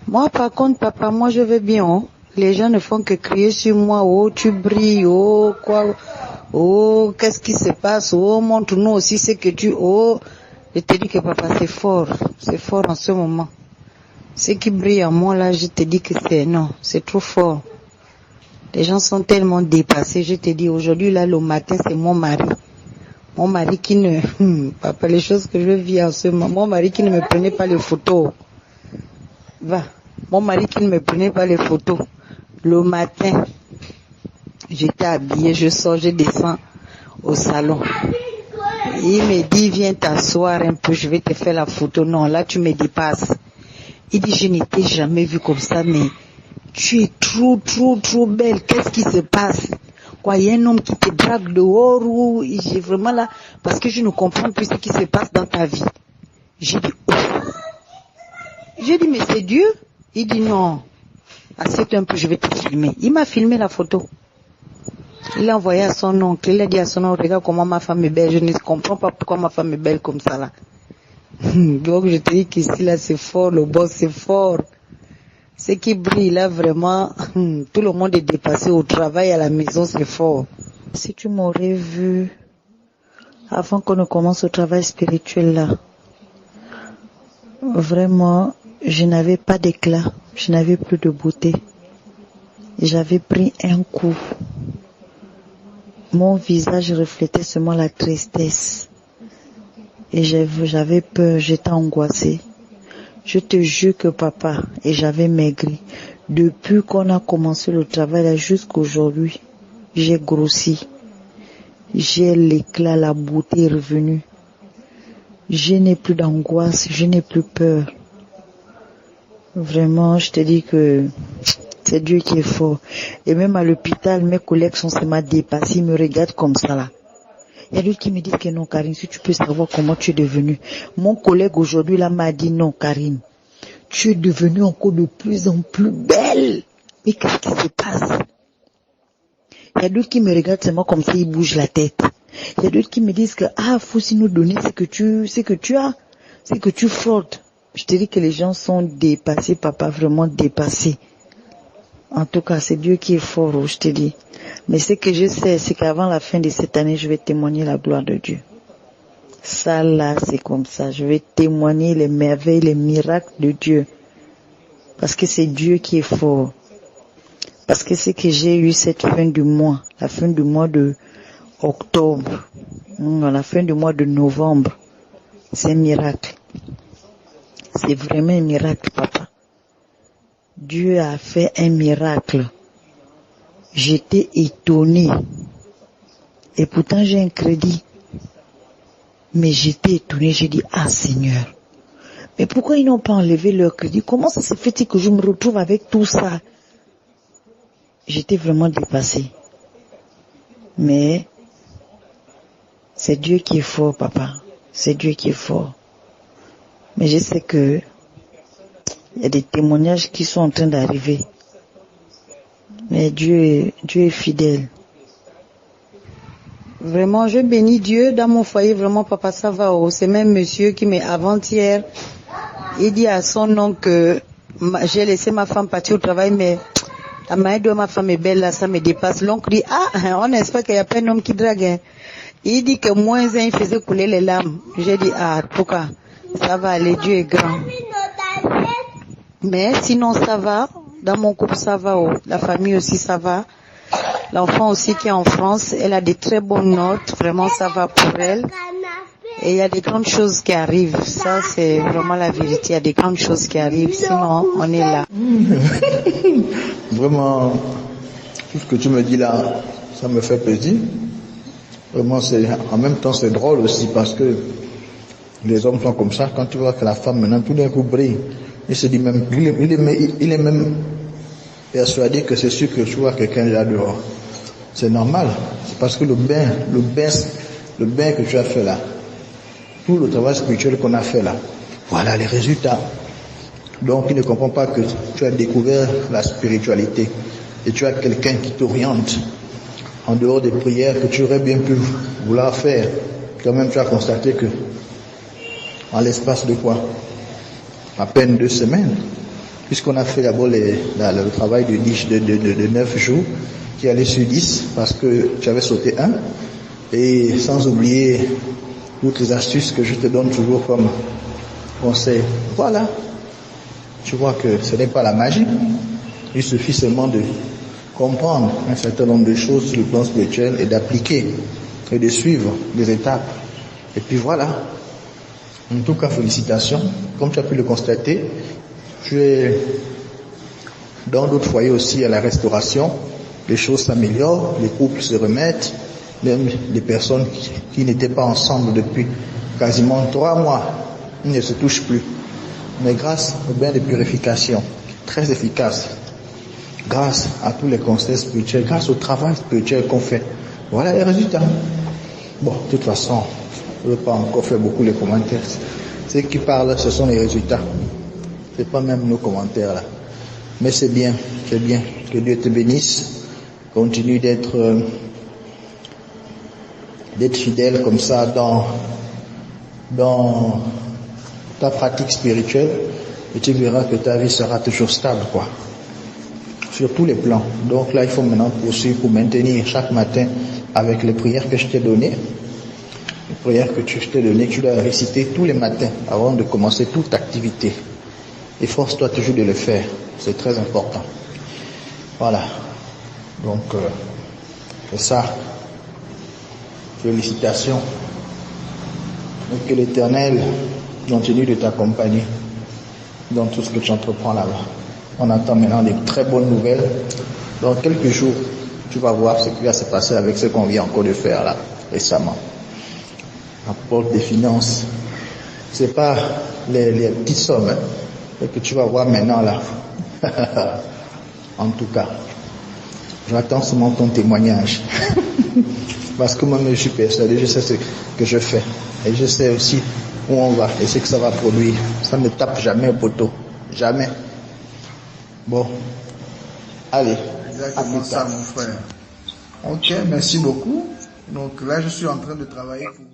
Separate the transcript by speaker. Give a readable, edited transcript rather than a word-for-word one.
Speaker 1: Moi, par contre, papa, moi, je vais bien. Hein. Les gens ne font que crier sur moi. Oh, tu brilles. Oh, quoi. Oh, qu'est-ce qui se passe? Oh, montre-nous aussi ce que tu... Oh, je te dis que papa, c'est fort. C'est fort en ce moment. Ce qui brille en moi, là, je te dis que c'est... Non, c'est trop fort. Les gens sont tellement dépassés. Je te dis, aujourd'hui, là, le matin, c'est mon mari. Mon mari qui ne... Papa, les choses que je vis en ce moment. Mon mari qui ne me prenait pas les photos. Va. Mon mari qui ne me prenait pas les photos. Le matin, j'étais habillée, je sors, je descends au salon. Il me dit, viens t'asseoir un peu, je vais te faire la photo. Non, là, tu me dépasses. Il dit, je n'étais jamais vue comme ça, mais tu es trop belle. Qu'est-ce qui se passe? Quoi, il y a un homme qui te drague dehors ou j'ai vraiment là, parce que je ne comprends plus ce qui se passe dans ta vie. J'ai dit, oh. J'ai dit, mais c'est Dieu? Il dit, non. Assieds-toi un peu, je vais te filmer. Il m'a filmé la photo. Il a envoyé à son oncle. Il a dit à son oncle, regarde comment ma femme est belle. Je ne comprends pas pourquoi ma femme est belle comme ça là. Donc je te dis qu'ici là c'est fort, le boss c'est fort. Ce qui brille là vraiment, tout le monde est dépassé au travail, à la maison, c'est fort. Si tu m'aurais vu avant qu'on ne commence au travail spirituel là, vraiment, je n'avais pas d'éclat, je n'avais plus de beauté. J'avais pris un coup. Mon visage reflétait seulement la tristesse. Et j'avais peur, j'étais angoissée. Je te jure que papa, et j'avais maigri. Depuis qu'on a commencé le travail là jusqu'à aujourd'hui, j'ai grossi. J'ai l'éclat, la beauté est revenue. Je n'ai plus d'angoisse, je n'ai plus peur. Vraiment, je te dis que c'est Dieu qui est fort. Et même à l'hôpital, mes collègues sont seulement dépassés, ils me regardent comme ça là. Il y a d'autres qui me disent que non, Karine, si tu peux savoir comment tu es devenue. Mon collègue aujourd'hui là m'a dit non, Karine, tu es devenue encore de plus en plus belle. Mais qu'est-ce qui se passe? Il y a d'autres qui me regardent seulement comme ça, ils bougent la tête. Il y a d'autres qui me disent que faut aussi nous donner ce que tu as, ce que tu frottes. Je te dis que les gens sont dépassés, papa, vraiment dépassés. En tout cas, c'est Dieu qui est fort, je te dis. Mais ce que je sais, c'est qu'avant la fin de cette année, je vais témoigner la gloire de Dieu. Ça là, c'est comme ça. Je vais témoigner les merveilles, les miracles de Dieu. Parce que c'est Dieu qui est fort. Parce que c'est que j'ai eu cette fin du mois, la fin du mois de octobre, la fin du mois de novembre, c'est un miracle. C'est vraiment un miracle, papa. Dieu a fait un miracle. J'étais étonnée. Et pourtant j'ai un crédit. Mais j'étais étonnée, j'ai dit, Seigneur, mais pourquoi ils n'ont pas enlevé leur crédit? Comment ça se fait-il que je me retrouve avec tout ça? J'étais vraiment dépassée. Mais c'est Dieu qui est fort, papa. C'est Dieu qui est fort. Mais je sais que il y a des témoignages qui sont en train d'arriver. Mais Dieu est fidèle. Vraiment, je bénis Dieu dans mon foyer. Vraiment, papa, ça va. C'est même monsieur qui m'est avant-hier. Il dit à son oncle que j'ai laissé ma femme partir au travail, mais la manière dont ma femme est belle, là, ça me dépasse. L'oncle dit, on espère qu'il n'y a pas un homme qui drague. Hein. Il dit que moins un, il faisait couler les larmes. J'ai dit, en tout cas, ça va aller, Dieu est grand. Mais sinon, ça va. Dans mon couple, ça va. La famille aussi, ça va. L'enfant aussi qui est en France, elle a des très bonnes notes. Vraiment, ça va pour elle. Et il y a des grandes choses qui arrivent. Ça, c'est vraiment la vérité. Il y a des grandes choses qui arrivent. Sinon, on est là.
Speaker 2: Vraiment, tout ce que tu me dis là, ça me fait plaisir. Vraiment, en même temps, c'est drôle aussi parce que les hommes sont comme ça. Quand tu vois que la femme maintenant tout d'un coup brille, il se dit même, il est même persuadé que c'est sûr que tu vois quelqu'un là dehors. C'est normal. C'est parce que le bain que tu as fait là, tout le travail spirituel qu'on a fait là, voilà les résultats. Donc il ne comprend pas que tu as découvert la spiritualité et tu as quelqu'un qui t'oriente en dehors des prières que tu aurais bien pu vouloir faire. Quand même tu as constaté que en l'espace de quoi? à peine 2 semaines, puisqu'on a fait d'abord le travail de 9 jours, qui allait sur 10, parce que tu avais sauté un, et sans oublier toutes les astuces que je te donne toujours comme conseil. Voilà. Tu vois que ce n'est pas la magie. Il suffit seulement de comprendre un certain nombre de choses sur le plan spirituel et d'appliquer et de suivre les étapes. Et puis voilà. En tout cas, félicitations. Comme tu as pu le constater, tu es dans d'autres foyers aussi à la restauration. Les choses s'améliorent, les couples se remettent, même les personnes qui n'étaient pas ensemble depuis quasiment 3 mois, ils ne se touchent plus. Mais grâce au bain de purification, très efficace, grâce à tous les conseils spirituels, grâce au travail spirituel qu'on fait, voilà les résultats. Bon, de toute façon, je ne veux pas encore faire beaucoup les commentaires. Ceux qui parlent, ce sont les résultats. C'est pas même nos commentaires là. Mais c'est bien. Que Dieu te bénisse. Continue d'être fidèle comme ça dans ta pratique spirituelle, et tu verras que ta vie sera toujours stable, quoi. Sur tous les plans. Donc là, il faut maintenant poursuivre pour maintenir chaque matin avec les prières que je t'ai données. Les prières que je t'ai données, tu dois réciter tous les matins avant de commencer toute activité. Efforce-toi toujours de le faire. C'est très important. Voilà. Donc, c'est ça. Félicitations. Et que l'Éternel continue de t'accompagner dans tout ce que tu entreprends là-bas. On attend maintenant des très bonnes nouvelles. Dans quelques jours, tu vas voir ce qui va se passer avec ce qu'on vient encore de faire là, récemment. Rapport des finances. C'est pas les petites sommes que tu vas voir maintenant là. En tout cas, j'attends seulement ton témoignage. Parce que moi-même je suis persuadé, je sais ce que je fais. Et je sais aussi où on va et ce que ça va produire. Ça ne tape jamais au poteau. Jamais. Bon. Allez.
Speaker 3: Exactement ça, mon frère. Ok, merci beaucoup. Donc là, je suis en train de travailler pour